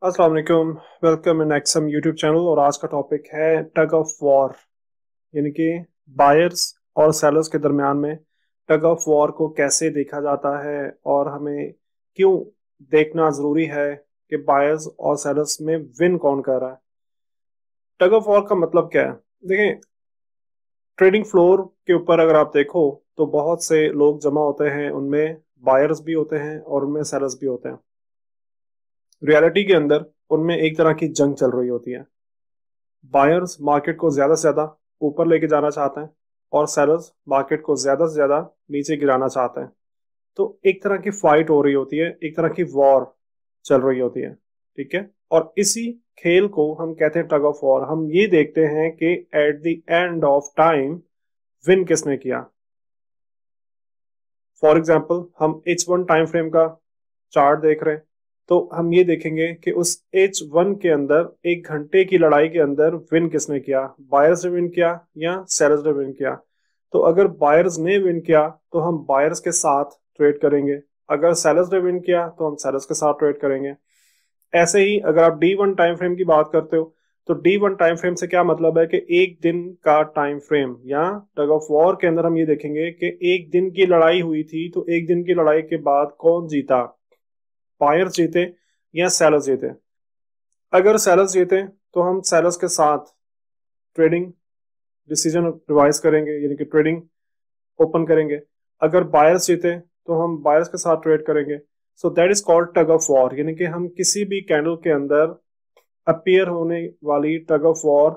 अस्सलाम वालेकुम। Welcome in exam YouTube channel. और आज का टॉपिक है टग ऑफ वॉर, यानी कि बायर्स और सेलर्स के दरमियान में टग ऑफ वॉर को कैसे देखा जाता है और हमें क्यों देखना ज़रूरी है कि बायर्स और सेलर्स में विन कौन कर रहा है। टग ऑफ वॉर का मतलब क्या है? देखें, ट्रेडिंग फ्लोर के ऊपर अगर आप देखो तो बहुत से लोग जमा होते हैं, उनमें बायर्स भी होते हैं और उनमें सेलर्स भी होते हैं। रियलिटी के अंदर उनमें एक तरह की जंग चल रही होती है। बायर्स मार्केट को ज्यादा से ज्यादा ऊपर लेके जाना चाहते हैं और सेलर्स मार्केट को ज्यादा से ज्यादा नीचे गिराना चाहते हैं। तो एक तरह की फाइट हो रही होती है, एक तरह की वॉर चल रही होती है। ठीक है, और इसी खेल को हम कहते हैं टग ऑफ वॉर। हम ये देखते हैं कि at the end of time win किसने किया। फॉर एग्जाम्पल, हम H1 टाइम फ्रेम का चार्ट देख रहे हैं तो हम ये देखेंगे कि उस H1 के अंदर एक घंटे की लड़ाई के अंदर विन किसने किया, बायर्स ने विन किया या सेलर्स ने विन किया। तो अगर बायर्स ने विन किया तो हम बायर्स के साथ ट्रेड करेंगे, अगर सेलर्स ने विन किया तो हम सेलर्स के साथ ट्रेड करेंगे। ऐसे ही अगर आप D1 टाइम फ्रेम की बात करते हो तो D1 टाइम फ्रेम से क्या मतलब है कि एक दिन का टाइम फ्रेम, या टग ऑफ वॉर के अंदर हम ये देखेंगे कि एक दिन की लड़ाई हुई थी तो एक दिन की लड़ाई के बाद कौन जीता, बायर्स जीते या सेलर्स जीते। अगर सेलर्स जीते तो हम सेलर्स के साथ ट्रेडिंग डिसीजन रिवाइज करेंगे, यानी कि ट्रेडिंग ओपन करेंगे। अगर बायर्स जीते तो हम बायर्स के साथ ट्रेड करेंगे। So that is called tug of war, यानी कि हम किसी भी कैंडल के अंदर अपीयर होने वाली टग ऑफ वॉर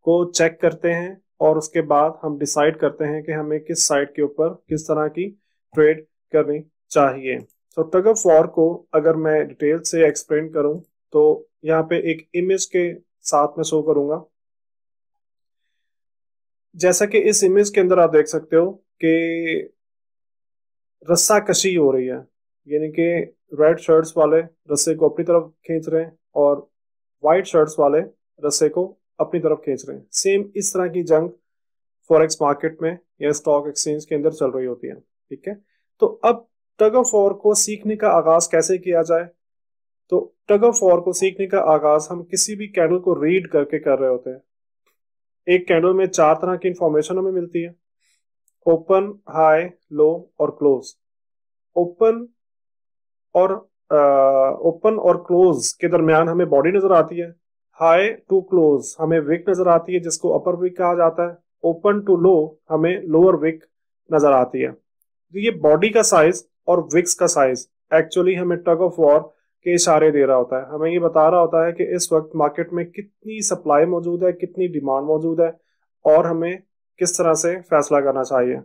को चेक करते हैं और उसके बाद हम डिसाइड करते हैं कि हमें किस साइड के ऊपर किस तरह की ट्रेड करनी चाहिए। तो टग ऑफ वॉर को अगर मैं डिटेल से एक्सप्लेन करूं तो यहाँ पे एक इमेज के साथ में शो करूंगा। जैसा कि इस इमेज के अंदर आप देख सकते हो कि रस्सा कशी हो रही है, यानी कि रेड शर्ट्स वाले रस्से को अपनी तरफ खींच रहे हैं और व्हाइट शर्ट्स वाले रस्से को अपनी तरफ खींच रहे हैं। सेम इस तरह की जंग फॉरेक्स मार्केट में या स्टॉक एक्सचेंज के अंदर चल रही होती है। ठीक है, तो अब टग ऑफ वॉर को सीखने का आगाज कैसे किया जाए? तो टग ऑफ वॉर को सीखने का आगाज हम किसी भी कैंडल को रीड करके कर रहे होते हैं। एक कैंडल में चार तरह की इंफॉर्मेशन हमें मिलती है: ओपन, हाई, लो और क्लोज। ओपन और ओपन और क्लोज के दरमियान हमें बॉडी नजर आती है। हाई टू क्लोज हमें विक नजर आती है, जिसको अपर विक कहा जाता है। ओपन टू लो हमें लोअर विक नजर आती है। तो ये बॉडी का साइज और विक्स का साइज एक्चुअली हमें टग ऑफ वॉर के इशारे दे रहा होता है। हमें ये बता रहा होता है कि इस वक्त मार्केट में कितनी सप्लाई मौजूद है, कितनी डिमांड मौजूद है और हमें किस तरह से फैसला करना चाहिए।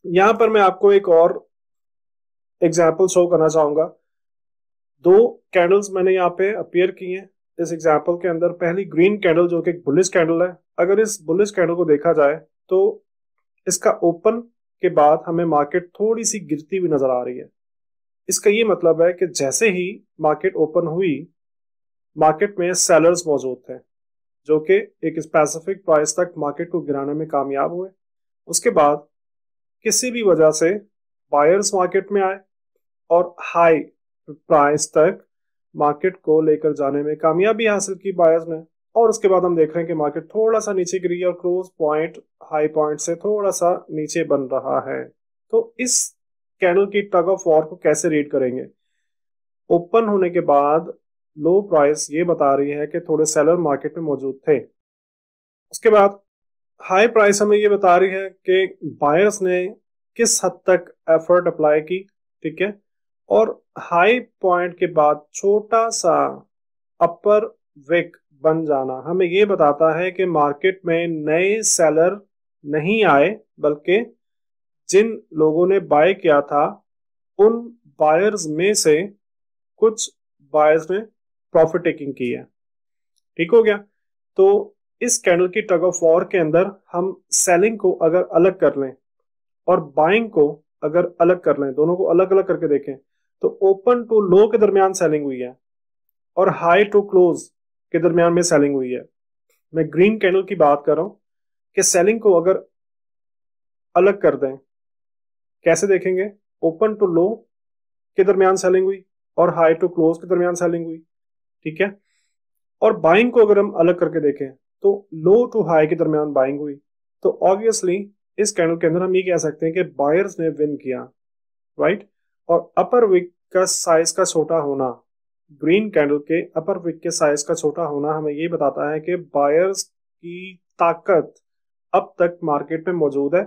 यहां पर मैं आपको एक और एग्जाम्पल शो करना चाहूंगा। दो कैंडल्स मैंने यहाँ पे अपीयर की हैं इस एग्जाम्पल के अंदर। पहली ग्रीन कैंडल जो कि बुलिश कैंडल है। अगर इस बुलिश कैंडल को देखा जाए तो इसका ओपन के बाद हमें मार्केट थोड़ी सी गिरती हुई नजर आ रही है। इसका ये मतलब है कि जैसे ही मार्केट ओपन हुई, मार्केट में सेलर्स मौजूद थे जो कि एक स्पेसिफिक प्राइस तक मार्केट को गिराने में कामयाब हुए। उसके बाद किसी भी वजह से बायर्स मार्केट में आए और हाई प्राइस तक मार्केट को लेकर जाने में कामयाबी हासिल की बायर्स ने। और उसके बाद हम देख रहे हैं कि मार्केट थोड़ा सा नीचे गिरी और क्लोज पॉइंट हाई पॉइंट से थोड़ा सा नीचे बन रहा है। तो इस कैंडल की टग ऑफ वॉर को कैसे रीड करेंगे? ओपन होने के बाद लो प्राइस ये बता रही है कि थोड़े सेलर मार्केट में मौजूद थे। उसके बाद हाई प्राइस हमें ये बता रही है कि बायर्स ने किस हद तक एफर्ट अप्लाई की। ठीक है, और हाई पॉइंट के बाद छोटा सा अपर विक बन जाना हमें ये बताता है कि मार्केट में नए सेलर नहीं आए, बल्कि जिन लोगों ने बाय किया था उन बायर्स में से कुछ बायर्स ने प्रॉफिट टेकिंग की है। ठीक हो गया। तो इस कैंडल की टग ऑफ वॉर के अंदर हम सेलिंग को अगर अलग कर लें और बाइंग को अगर अलग कर लें, दोनों को अलग अलग करके देखें, तो ओपन टू लो के दरमियान सेलिंग हुई है और हाई टू क्लोज के दरमियान में सेलिंग हुई है। मैं ग्रीन कैंडल की बात कर रहा हूं कि सेलिंग को अगर अलग कर दें, कैसे देखेंगे? ओपन टू लो के दरमियान सेलिंग हुई और हाई टू क्लोज के दरमियान सेलिंग हुई, ठीक है। और बाइंग को अगर हम अलग करके देखें तो लो टू हाई के दरमियान बाइंग हुई, तो ऑब्वियसली इस कैंडल के अंदर हम ये कह सकते हैं कि बायर्स ने विन किया, राइट। और अपर विक का साइज का छोटा होना, ग्रीन कैंडल के अपर विक के साइज का छोटा होना हमें ये बताता है कि बायर्स की ताकत अब तक मार्केट में मौजूद है,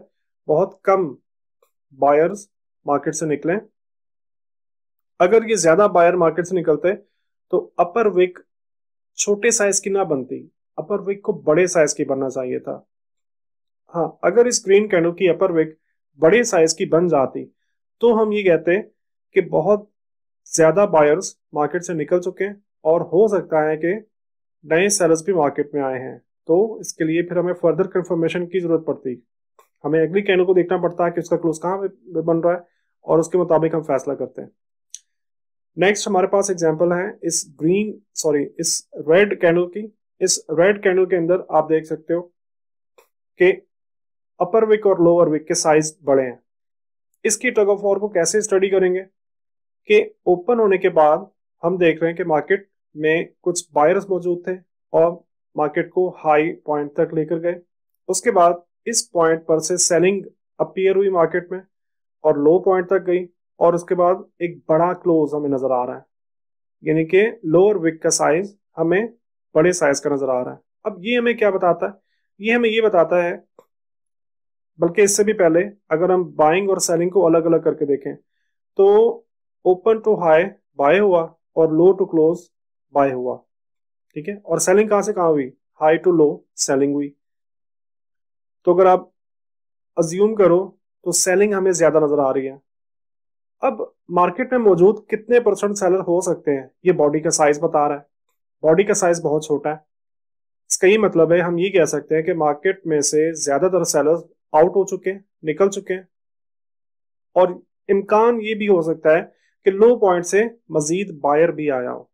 बहुत कम बायर्स मार्केट से निकले। अगर ये ज्यादा बायर मार्केट से निकलते तो अपर विक छोटे साइज की ना बनती, अपर विक को बड़े साइज की बनना चाहिए था। हाँ, अगर इस ग्रीन कैंडल की अपर विक बड़े साइज की बन जाती तो हम ये कहते कि बहुत ज्यादा बायर्स मार्केट से निकल चुके हैं और हो सकता है कि नए सेलर्स भी मार्केट में आए हैं। तो इसके लिए फिर हमें फर्दर कंफर्मेशन की जरूरत पड़ती, हमें अगली कैंडल को देखना पड़ता है कि उसका क्लोज कहाँ पे बन रहा है और उसके मुताबिक हम फैसला करते हैं। नेक्स्ट हमारे पास एग्जांपल है इस रेड कैंडल की। इस रेड कैंडल के अंदर आप देख सकते हो कि अपर विक और लोअर विक के साइज बड़े हैं। इसकी टग ऑफ वॉर को कैसे स्टडी करेंगे कि ओपन होने के बाद हम देख रहे हैं कि मार्केट में कुछ बायर्स मौजूद थे और मार्केट को हाई पॉइंट तक लेकर गए। उसके बाद इस पॉइंट पर से सेलिंग अपीयर हुई मार्केट में और लो पॉइंट तक गई और उसके बाद एक बड़ा क्लोज हमें नजर आ रहा है, यानी कि लोअर विक का साइज हमें बड़े साइज का नजर आ रहा है। अब ये हमें क्या बताता है, ये हमें ये बताता है, बल्कि इससे भी पहले अगर हम बाइंग और सेलिंग को अलग अलग करके देखें तो ओपन टू हाई बाय हुआ और लो टू क्लोज बाय हुआ, ठीक है। और सेलिंग कहां से कहां हुई, हाई टू लो सेलिंग हुई। तो अगर आप अज्यूम करो तो सेलिंग हमें ज्यादा नजर आ रही है। अब मार्केट में मौजूद कितने परसेंट सेलर हो सकते हैं, ये बॉडी का साइज बता रहा है। बॉडी का साइज बहुत छोटा है, इसका ये मतलब है हम ये कह सकते हैं कि मार्केट में से ज्यादातर सेलर्स आउट हो चुके हैं, निकल चुके हैं। और इम्कान ये भी हो सकता है कि लो पॉइंट से मजीद बायर भी आया हो,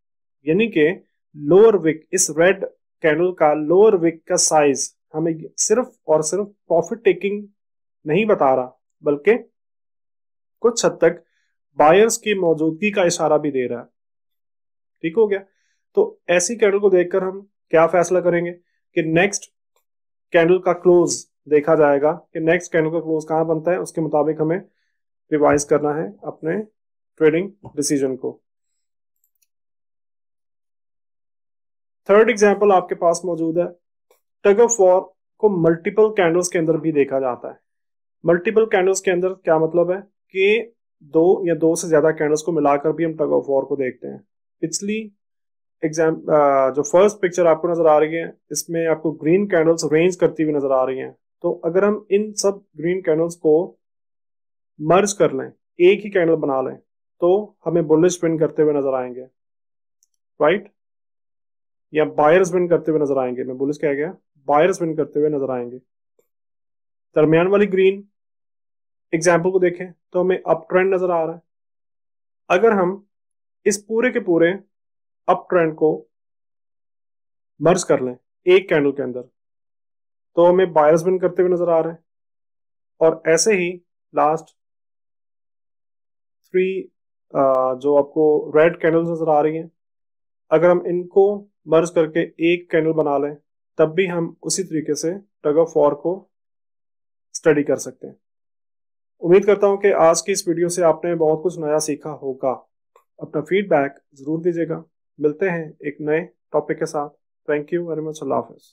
यानी कि लोअर विक, इस रेड कैंडल का लोअर विक का साइज हमें सिर्फ और सिर्फ प्रॉफिट टेकिंग नहीं बता रहा, बल्कि कुछ हद तक बायर्स की मौजूदगी का इशारा भी दे रहा है। ठीक हो गया। तो ऐसी कैंडल को देखकर हम क्या फैसला करेंगे कि नेक्स्ट कैंडल का क्लोज देखा जाएगा कि नेक्स्ट कैंडल का क्लोज कहां बनता है, उसके मुताबिक हमें रिवाइज करना है अपने ट्रेडिंग डिसीजन को। थर्ड एग्जांपल आपके पास मौजूद है। टग ऑफ वॉर को मल्टीपल कैंडल्स के अंदर भी देखा जाता है। मल्टीपल कैंडल्स के अंदर क्या मतलब है कि दो या दो से ज्यादा कैंडल्स को मिलाकर भी हम टग ऑफ वॉर को देखते हैं। पिछली जो फर्स्ट पिक्चर आपको नजर आ रही है इसमें आपको ग्रीन कैंडल्स रेंज करती हुई नजर आ रही हैं। तो अगर हम इन सब ग्रीन कैंडल्स को मर्ज कर लें, एक ही कैंडल बना लें, तो हमें बुलिश विन करते हुए नजर आएंगे, राइट, या बायर्स विन करते हुए नजर आएंगे। मैं बुलिश कह गया, बायर्स विन करते हुए नजर आएंगे। दरमियान वाली ग्रीन एग्जाम्पल को देखें तो हमें अप ट्रेंड नजर आ रहा है। अगर हम इस पूरे के पूरे अप ट्रेंड को मर्ज कर लें एक कैंडल के अंदर, तो हमें बायर्स विन करते हुए नजर आ रहे हैं। और ऐसे ही लास्ट थ्री जो आपको रेड कैंडल्स नजर आ रही हैं, अगर हम इनको मर्ज करके एक कैंडल बना लें तब भी हम उसी तरीके से टग ऑफ वॉर को स्टडी कर सकते हैं। उम्मीद करता हूं कि आज की इस वीडियो से आपने बहुत कुछ नया सीखा होगा। अपना फीडबैक जरूर दीजिएगा। मिलते हैं एक नए टॉपिक के साथ। Thank you very much. अल्लाह हाफिज़।